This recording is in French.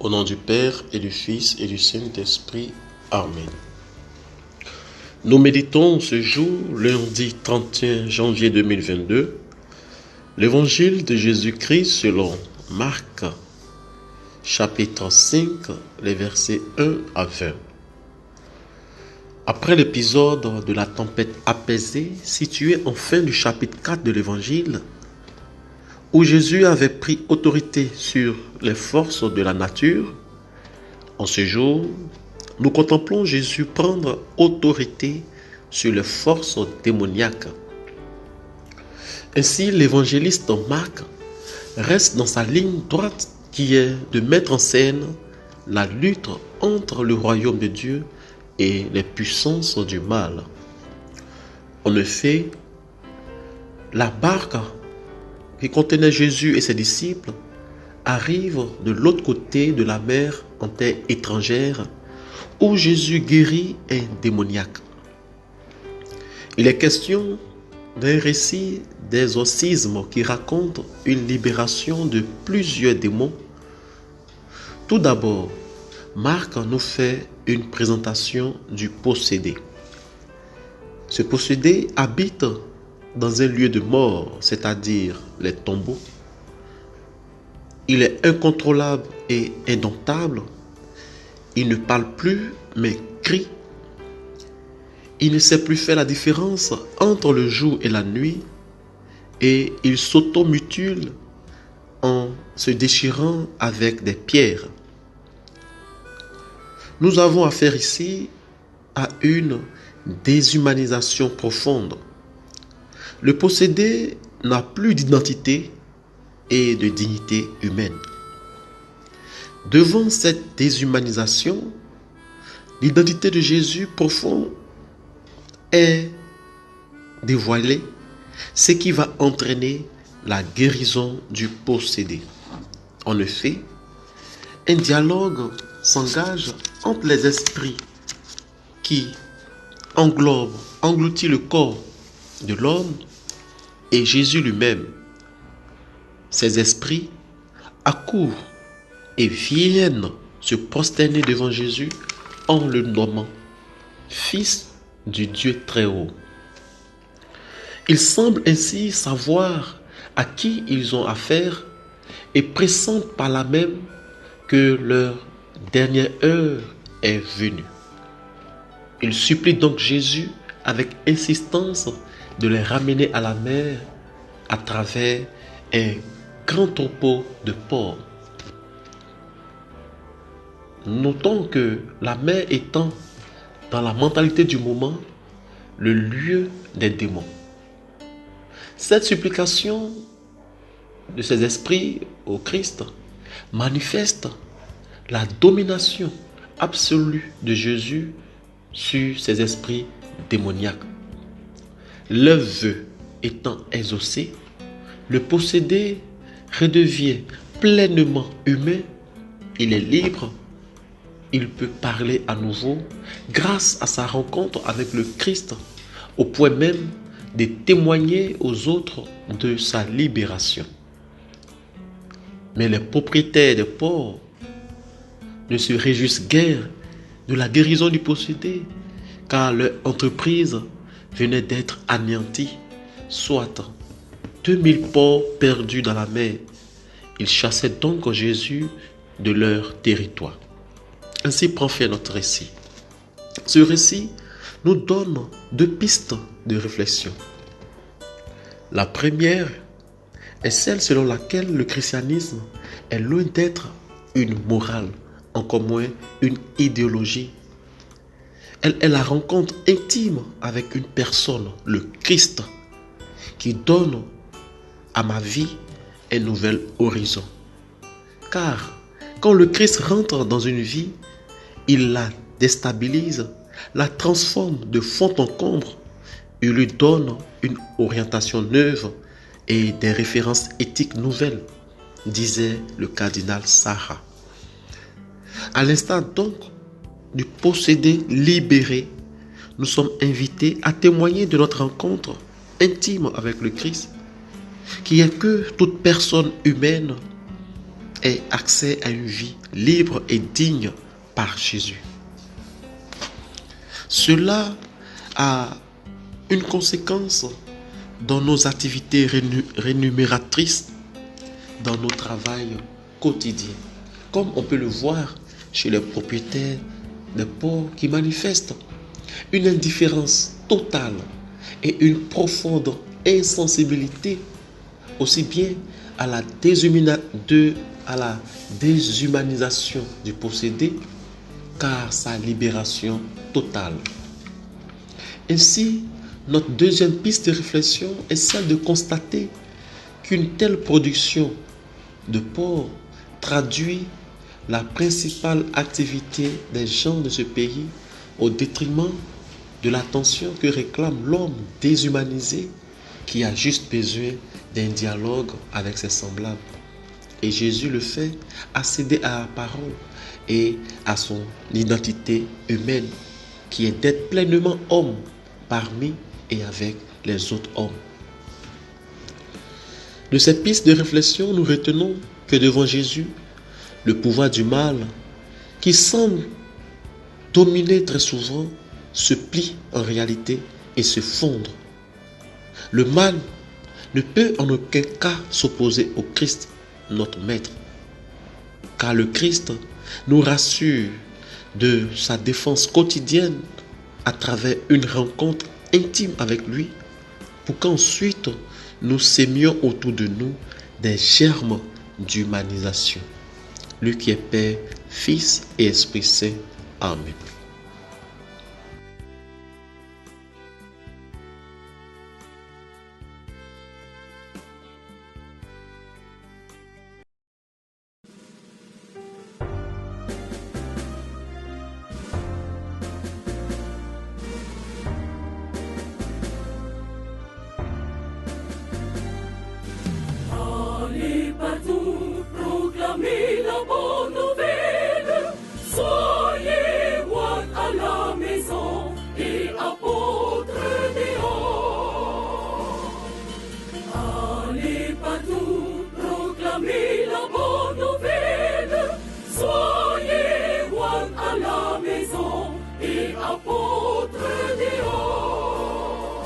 Au nom du Père et du Fils et du Saint-Esprit. Amen. Nous méditons ce jour, lundi 31 janvier 2022, l'évangile de Jésus-Christ selon Marc, chapitre 5, les versets 1 à 20. Après l'épisode de la tempête apaisée, situé en fin du chapitre 4 de l'évangile, où Jésus avait pris autorité sur les forces de la nature, en ce jour, nous contemplons Jésus prendre autorité sur les forces démoniaques. Ainsi, l'évangéliste Marc reste dans sa ligne droite qui est de mettre en scène la lutte entre le royaume de Dieu et les puissances du mal. En effet, la barque qui contenait Jésus et ses disciples arrive de l'autre côté de la mer en terre étrangère où Jésus guérit un démoniaque. Il est question d'un récit d'exorcisme qui raconte une libération de plusieurs démons. Tout d'abord, Marc nous fait une présentation du possédé. Ce possédé habite dans un lieu de mort, c'est-à-dire les tombeaux. Il est incontrôlable et indomptable. Il ne parle plus, mais crie. Il ne sait plus faire la différence entre le jour et la nuit et il s'automutile en se déchirant avec des pierres. Nous avons affaire ici à une déshumanisation profonde. Le possédé n'a plus d'identité et de dignité humaine. Devant cette déshumanisation, l'identité de Jésus profond est dévoilée, ce qui va entraîner la guérison du possédé. En effet, un dialogue s'engage entre les esprits qui engloutit le corps de l'homme et Jésus lui-même. Ces esprits accourent et viennent se prosterner devant Jésus en le nommant Fils du Dieu très haut. Ils semblent ainsi savoir à qui ils ont affaire et pressentent par là même que leur dernière heure est venue. Ils supplient donc Jésus avec insistance de les ramener à la mer à travers un grand troupeau de porcs. Notons que la mer étant, dans la mentalité du moment, le lieu des démons. Cette supplication de ces esprits au Christ manifeste la domination absolue de Jésus sur ces esprits démoniaques. Leur vœu étant exaucé, le possédé redevient pleinement humain, il est libre, il peut parler à nouveau grâce à sa rencontre avec le Christ, au point même de témoigner aux autres de sa libération. Mais les propriétaires des porcs ne se réjouissent guère de la guérison du possédé, car leur entreprise venait d'être anéantie, soit 2000 porcs perdus dans la mer. Ils chassaient donc Jésus de leur territoire. Ainsi prend fin notre récit. Ce récit nous donne deux pistes de réflexion. La première est celle selon laquelle le christianisme est loin d'être une morale, encore moins une idéologie. Elle est la rencontre intime avec une personne, le Christ, qui donne à ma vie un nouvel horizon. Car quand le Christ rentre dans une vie, il la déstabilise, la transforme de fond en comble, il lui donne une orientation neuve et des références éthiques nouvelles, disait le cardinal Sarah. À l'instar donc du possédé libéré, nous sommes invités à témoigner de notre rencontre intime avec le Christ, qui est que toute personne humaine ait accès à une vie libre et digne par Jésus. Cela a une conséquence dans nos activités rémunératrices, dans nos travails quotidiens, comme on peut le voir chez les propriétaires des ports qui manifestent une indifférence totale et une profonde insensibilité aussi bien à la déshumanisation du possédé qu'à sa libération totale. Ainsi, notre deuxième piste de réflexion est celle de constater qu'une telle production de porc traduit la principale activité des gens de ce pays au détriment de l'attention que réclame l'homme déshumanisé qui a juste besoin d'un dialogue avec ses semblables. Et Jésus le fait accéder à la parole et à son identité humaine qui est d'être pleinement homme parmi et avec les autres hommes. De cette piste de réflexion, nous retenons que devant Jésus, le pouvoir du mal, qui semble dominer très souvent, se plie en réalité et se fondre. Le mal ne peut en aucun cas s'opposer au Christ, notre Maître, car le Christ nous rassure de sa défense quotidienne à travers une rencontre intime avec lui, pour qu'ensuite nous sémions autour de nous des germes d'humanisation. Lui qui est Père, Fils et Esprit Saint. Amen. Allez partout, proclamez la bonne nouvelle. Soyez moines à la maison et apôtres dehors. Allez partout.